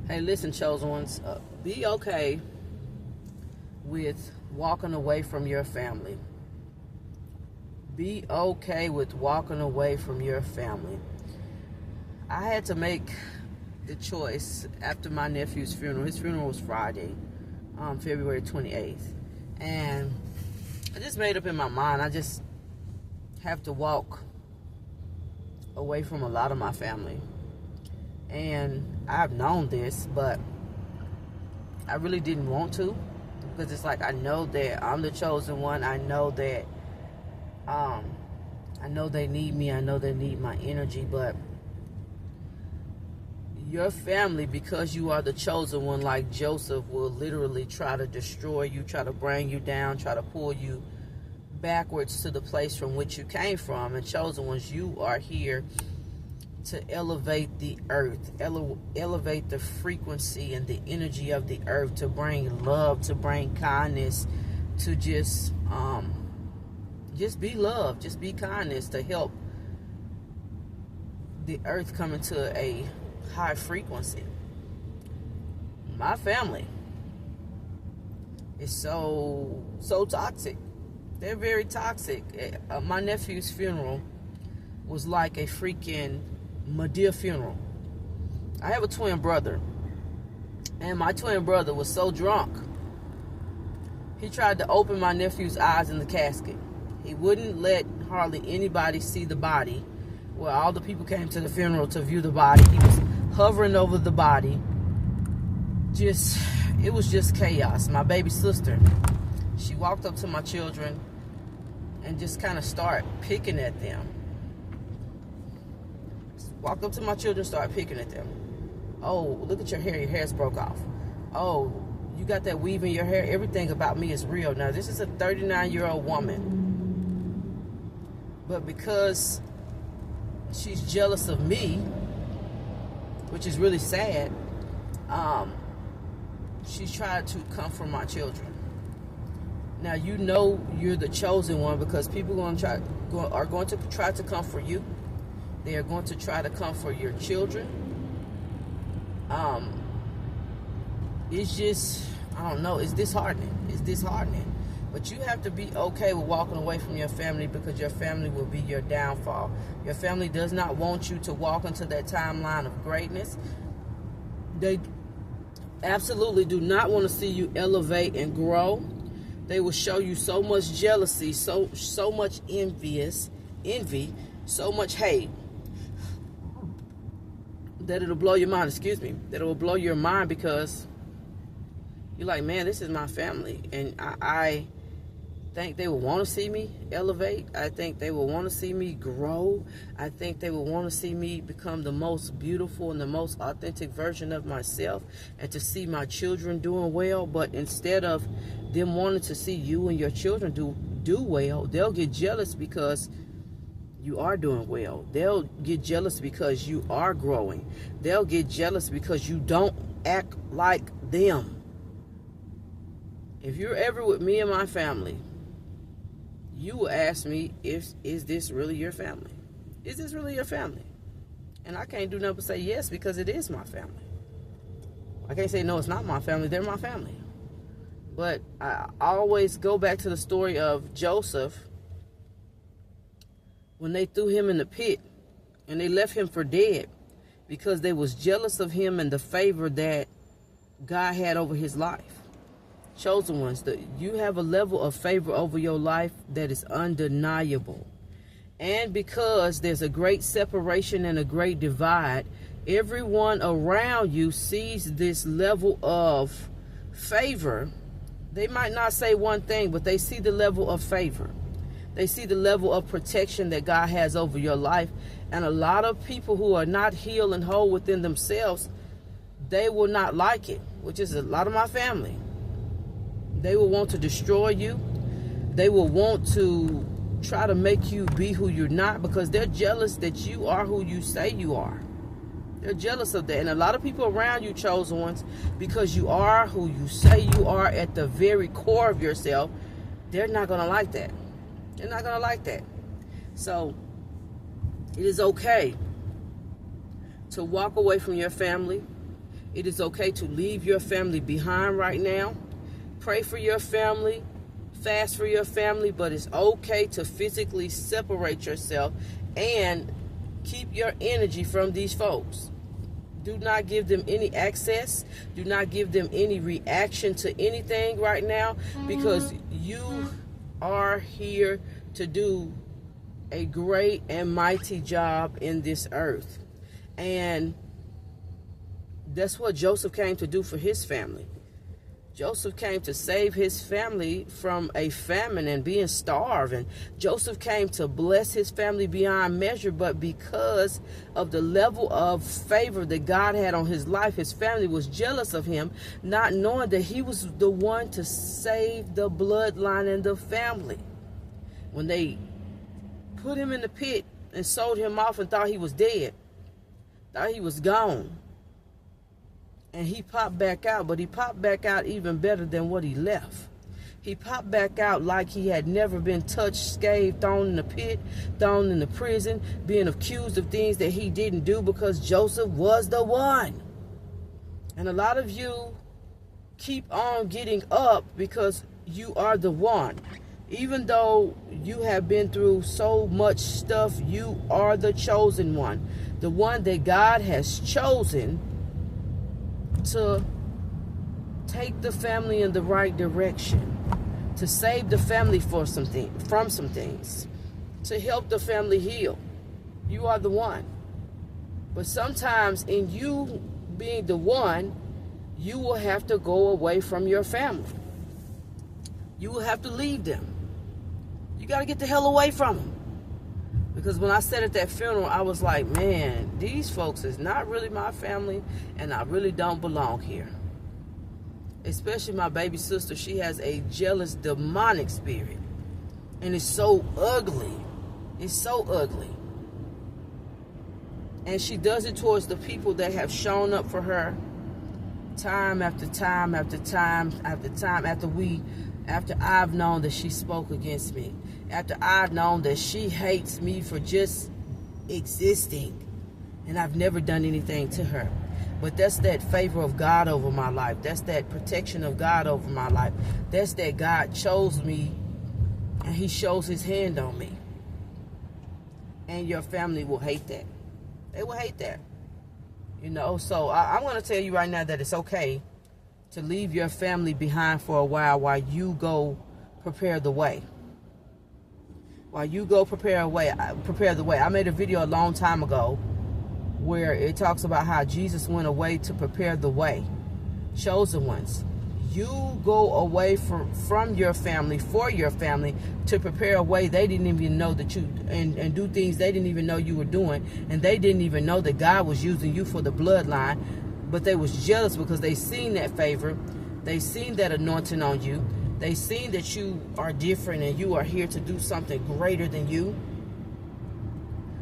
Hey, listen, chosen ones, be okay with walking away from your family. Be okay with walking away from your family. I had to make the choice after my nephew's funeral. His funeral was Friday, February 28th. And I just made up in my mind, I just have to walk away from a lot of my family. And I've known this, but I really didn't want to, because it's like I know that I'm the chosen one. I know that I know they need me. I know they need my energy. But your family, because you are the chosen one, like Joseph, will literally try to destroy you, try to bring you down, try to pull you backwards to the place from which you came from. And chosen ones, you are here to elevate the earth, elevate the frequency and the energy of the earth, to bring love, to bring kindness, to just be love, just be kindness, to help the earth come into a high frequency. My family is so toxic. They're very toxic. My nephew's funeral was like a freaking Madea funeral. I have a twin brother, and my twin brother was so drunk, he tried to open my nephew's eyes in the casket. He wouldn't let hardly anybody see the body. Well, all the people came to the funeral to view the body. He was hovering over the body. It was just chaos. My baby sister, she walked up to my children and just kind of started picking at them. Walked up to my children, started picking at them. Oh, look at your hair. Your hair's broke off. Oh, you got that weave in your hair. Everything about me is real. Now, this is a 39-year-old woman. But because she's jealous of me, which is really sad, she tried to come for my children. Now, you know you're the chosen one, because people are going to try to come for you. They are going to try to come for your children. It's just, I don't know, it's disheartening. It's disheartening. But you have to be okay with walking away from your family, because your family will be your downfall. Your family does not want you to walk into that timeline of greatness. They absolutely do not want to see you elevate and grow. They will show you so much jealousy, so much envy, so much hate, that it'll blow your mind, that it will blow your mind, because you're like, man, this is my family. And I think they will want to see me elevate. I think they will want to see me grow. I think they will want to see me become the most beautiful and the most authentic version of myself, and to see my children doing well. But instead of them wanting to see you and your children do well, they'll get jealous because you are doing well. They'll get jealous because you are growing. They'll get jealous because you don't act like them. If you're ever with me and my family, you will ask me, is this really your family? Is this really your family? And I can't do nothing but say yes, because it is my family. I can't say no, it's not my family. They're my family. But I always go back to the story of Joseph, when they threw him in the pit and they left him for dead, because they was jealous of him and the favor that God had over his life. Chosen ones, you have a level of favor over your life that is undeniable. And because there's a great separation and a great divide, everyone around you sees this level of favor. They might not say one thing, but they see the level of favor. They see the level of protection that God has over your life. And a lot of people who are not healed and whole within themselves, they will not like it, which is a lot of my family. They will want to destroy you. They will want to try to make you be who you're not, because they're jealous that you are who you say you are. They're jealous of that. And a lot of people around you, chosen ones, because you are who you say you are at the very core of yourself, they're not going to like that. They're not going to like that. So it is okay to walk away from your family. It is okay to leave your family behind right now. Pray for your family, fast for your family, but it's okay to physically separate yourself and keep your energy from these folks. Do not give them any access. Do not give them any reaction to anything right now, because you are here to do a great and mighty job in this earth. And that's what Joseph came to do for his family. Joseph came to save his family from a famine and being starved. And Joseph came to bless his family beyond measure. But because of the level of favor that God had on his life, his family was jealous of him, not knowing that he was the one to save the bloodline and the family. When they put him in the pit and sold him off and thought he was dead, thought he was gone, and he popped back out, but he popped back out even better than what he left. He popped back out like he had never been touched, scathed, thrown in the pit, thrown in the prison, being accused of things that he didn't do, because Joseph was the one. And a lot of you keep on getting up because you are the one. Even though you have been through so much stuff, you are the chosen one. The one that God has chosen to take the family in the right direction, to save the family from some things, to help the family heal. You are the one. But sometimes in you being the one, you will have to go away from your family. You will have to leave them. You got to get the hell away from them. Because when I sat at that funeral, I was like, man, these folks is not really my family, and I really don't belong here. Especially my baby sister. She has a jealous, demonic spirit. And it's so ugly. It's so ugly. And she does it towards the people that have shown up for her time after time after time after time, after I've known that she spoke against me. After I've known that she hates me for just existing, and I've never done anything to her. But that's that favor of God over my life. That's that protection of God over my life. That's that God chose me, and he shows his hand on me. And your family will hate that. They will hate that. You know, so I'm going to tell you right now that it's okay to leave your family behind for a while you go prepare the way. While you go prepare the way. I made a video a long time ago where it talks about how Jesus went away to prepare the way. Chosen ones. You go away from your family, for your family, to prepare a way they didn't even know that you, and do things they didn't even know you were doing, and they didn't even know that God was using you for the bloodline, but they was jealous because they seen that favor, they seen that anointing on you, they seen that you are different and you are here to do something greater than you.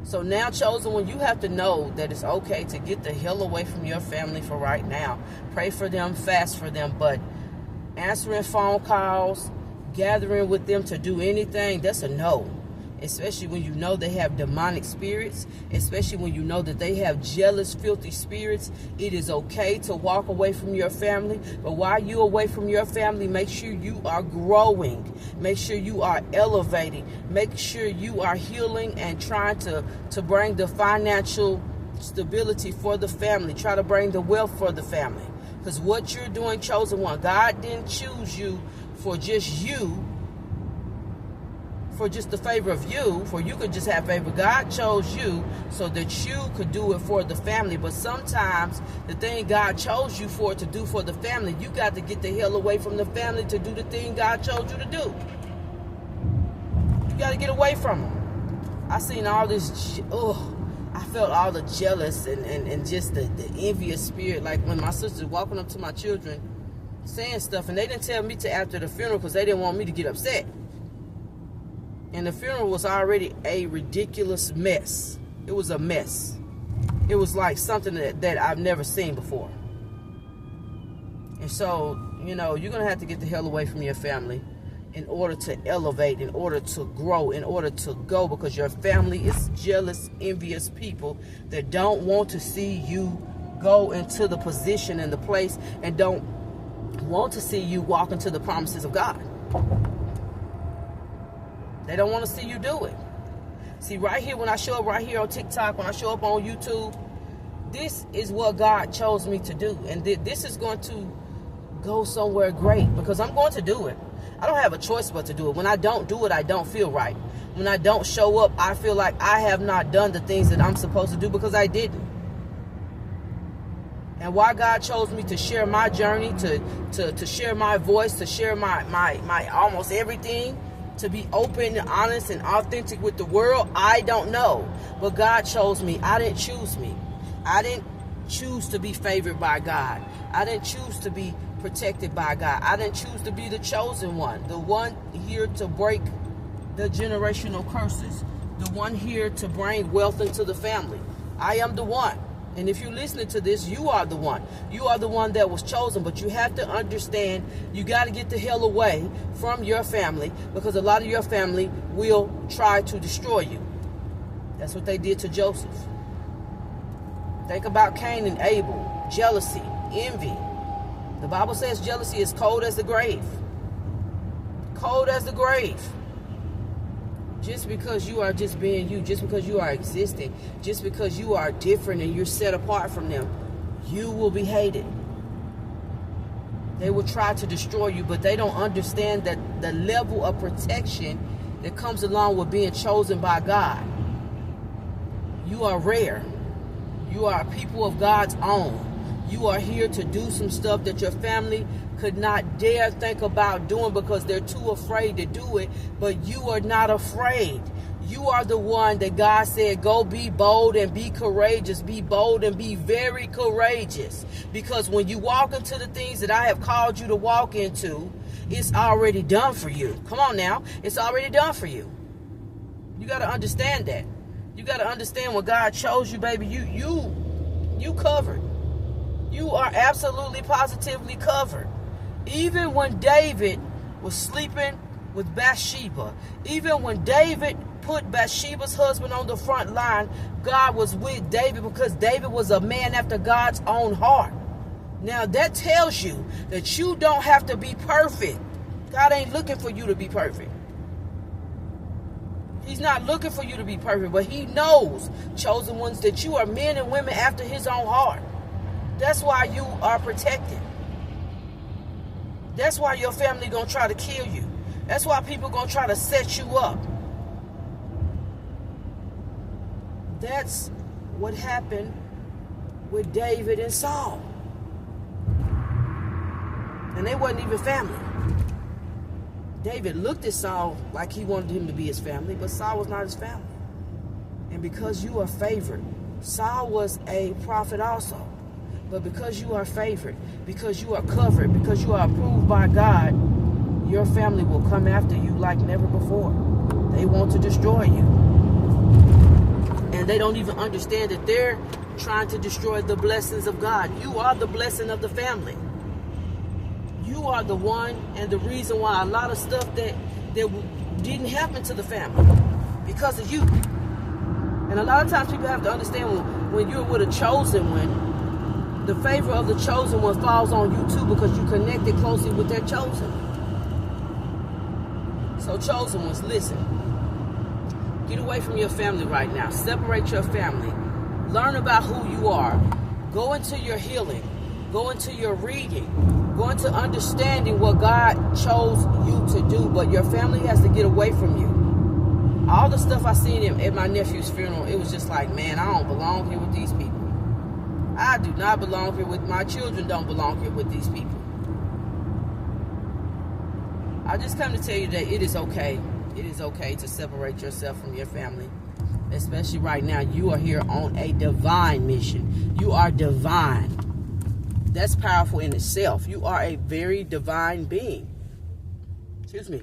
So now, chosen one, you have to know that it's okay to get the hell away from your family for right now. Pray for them, fast for them, but answering phone calls, gathering with them to do anything, that's a no. Especially when you know they have demonic spirits, especially when you know that they have jealous, filthy spirits. It is okay to walk away from your family, but while you're away from your family, make sure you are growing. Make sure you are elevating. Make sure you are healing and trying to bring the financial stability for the family. Try to bring the wealth for the family. Because what you're doing, chosen one, God didn't choose you for just you, for just the favor of you, for you could just have favor. God chose you so that you could do it for the family. But sometimes the thing God chose you for to do for the family, you got to get the hell away from the family to do the thing God chose you to do. You got to get away from them. I seen all this, I felt all the jealous and just the envious spirit. Like when my sister was walking up to my children saying stuff, and they didn't tell me to after the funeral because they didn't want me to get upset. And the funeral was already a ridiculous mess. It was a mess. It was like something that I've never seen before. And so, you know, you're going to have to get the hell away from your family in order to elevate, in order to grow, in order to go, because your family is jealous, envious people that don't want to see you go into the position and the place and don't want to see you walk into the promises of God. They don't want to see you do it. See, right here, when I show up right here on TikTok, when I show up on YouTube, this is what God chose me to do. And this is going to go somewhere great because I'm going to do it. I don't have a choice but to do it. When I don't do it, I don't feel right. When I don't show up, I feel like I have not done the things that I'm supposed to do because I didn't. And why God chose me to share my journey, to share my voice, to share my almost everything, to be open and honest and authentic with the world, I don't know. But God chose me. I didn't choose me. I didn't choose to be favored by God. I didn't choose to be protected by God. I didn't choose to be the chosen one, the one here to break the generational curses, the one here to bring wealth into the family. I am the one. And if you're listening to this, you are the one. You are the one that was chosen. But you have to understand, you got to get the hell away from your family, because a lot of your family will try to destroy you. That's what they did to Joseph. Think about Cain and Abel. Jealousy, envy. The Bible says jealousy is cold as the grave. Cold as the grave. Just because you are just being you, just because you are existing, just because you are different and you're set apart from them, you will be hated. They will try to destroy you, but they don't understand that the level of protection that comes along with being chosen by God. You are rare. You are a people of God's own. You are here to do some stuff that your family could not dare think about doing because they're too afraid to do it. But you are not afraid. You are the one that God said, go be bold and be courageous. Be bold and be very courageous. Because when you walk into the things that I have called you to walk into, it's already done for you. Come on now. It's already done for you. You got to understand that. You got to understand when God chose you, baby, you covered. You are absolutely positively covered. Even when David was sleeping with Bathsheba, even when David put Bathsheba's husband on the front line, God was with David because David was a man after God's own heart. Now that tells you that you don't have to be perfect. God ain't looking for you to be perfect. He's not looking for you to be perfect, but he knows, chosen ones, that you are men and women after his own heart. That's why you are protected. That's why your family gonna try to kill you. That's why people gonna try to set you up. That's what happened with David and Saul. And they wasn't even family. David looked at Saul like he wanted him to be his family, but Saul was not his family. And because you are favored, Saul was a prophet also. But because you are favored, because you are covered, because you are approved by God, your family will come after you like never before. They want to destroy you. And they don't even understand that they're trying to destroy the blessings of God. You are the blessing of the family. You are the one and the reason why a lot of stuff that didn't happen to the family, because of you. And a lot of times people have to understand when you're with a chosen one, the favor of the chosen one falls on you too, because you connected closely with their chosen. So chosen ones, listen. Get away from your family right now. Separate your family. Learn about who you are. Go into your healing. Go into your reading. Go into understanding what God chose you to do. But your family has to get away from you. All the stuff I seen at my nephew's funeral, it was just like, man, I don't belong here with these people. I do not belong here with my children. Don't belong here with these people. I just come to tell you that it is okay. It is okay to separate yourself from your family. Especially right now, you are here on a divine mission. You are divine. That's powerful in itself. You are a very divine being. Excuse me.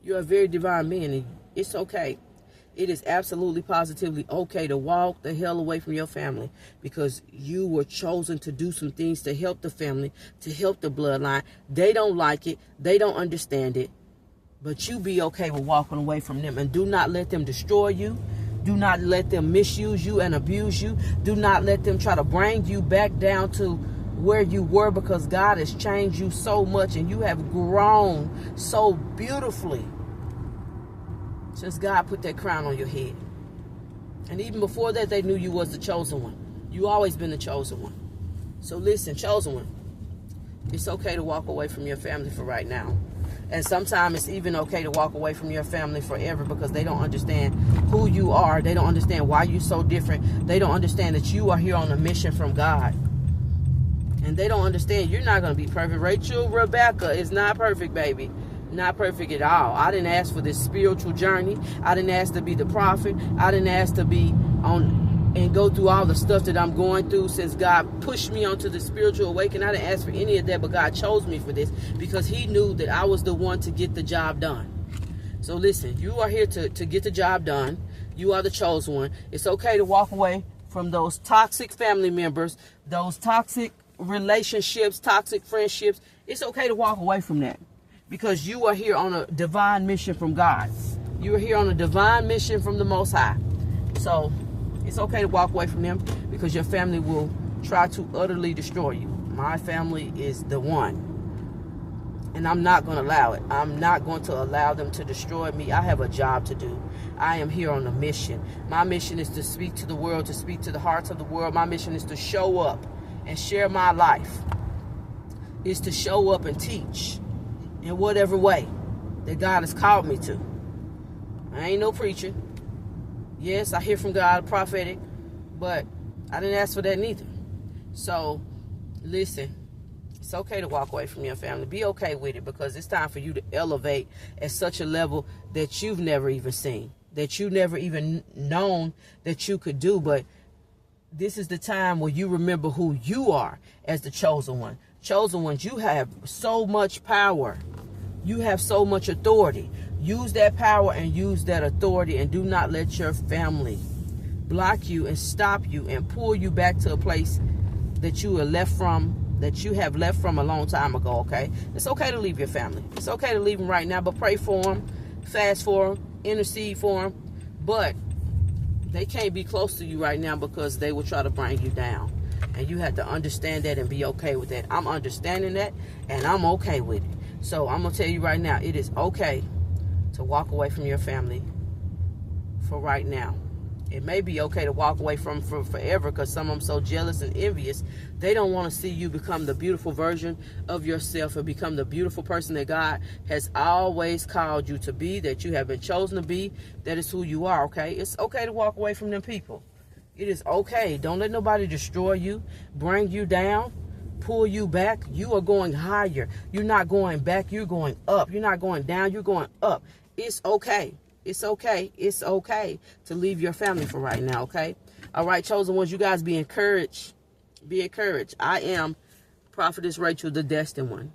You're a very divine being, and it's okay. It is absolutely positively okay to walk the hell away from your family, because you were chosen to do some things to help the family, to help the bloodline. They don't like it. They don't understand it. But you be okay with walking away from them, and do not let them destroy you. Do not let them misuse you and abuse you. Do not let them try to bring you back down to where you were, because God has changed you so much and you have grown so beautifully since God put that crown on your head. And even before that, they knew you was the chosen one. You always been the chosen one. So listen, chosen one, it's okay to walk away from your family for right now. And sometimes it's even okay to walk away from your family forever, because they don't understand who you are. They don't understand why you're so different. They don't understand that you are here on a mission from God. And they don't understand you're not going to be perfect. Rachel Rebecca is not perfect, baby. Not perfect at all. I didn't ask for this spiritual journey. I didn't ask to be the prophet. I didn't ask to be on and go through all the stuff that I'm going through since God pushed me onto the spiritual awakening. I didn't ask for any of that, but God chose me for this because he knew that I was the one to get the job done. So listen, you are here to get the job done. You are the chosen one. It's okay to walk away from those toxic family members, those toxic relationships, toxic friendships. It's okay to walk away from that, because you are here on a divine mission from God. You are here on a divine mission from the Most High. So it's okay to walk away from them, because your family will try to utterly destroy you. My family is the one, and I'm not going to allow it. I'm not going to allow them to destroy me. I have a job to do. I am here on a mission. My mission is to speak to the world, to speak to the hearts of the world. My mission is to show up and share my life. Is to show up and teach in whatever way that God has called me to. I ain't no preacher. Yes, I hear from God, prophetic, but I didn't ask for that neither. So, listen, it's okay to walk away from your family. Be okay with it, because it's time for you to elevate at such a level that you've never even seen, that you never even known that you could do. But this is the time where you remember who you are as the chosen one. Chosen ones, you have so much power. You have so much authority. Use that power and use that authority, and do not let your family block you and stop you and pull you back to a place that you have left from a long time ago, okay? It's okay to leave your family. It's okay to leave them right now, but pray for them, fast for them, intercede for them. But they can't be close to you right now, because they will try to bring you down. And you have to understand that and be okay with that. I'm understanding that, and I'm okay with it. So I'm going to tell you right now, it is okay to walk away from your family for right now. It may be okay to walk away from for forever, because some of them so jealous and envious. They don't want to see you become the beautiful version of yourself and become the beautiful person that God has always called you to be, that you have been chosen to be. That is who you are, okay? It's okay to walk away from them people. It is okay. Don't let nobody destroy you, bring you down, pull you back. You are going higher. You're not going back. You're going up. You're not going down. You're going up. It's okay. It's okay. It's okay to leave your family for right now, okay? All right, chosen ones, you guys be encouraged. Be encouraged. I am Prophetess Rachel, the destined one.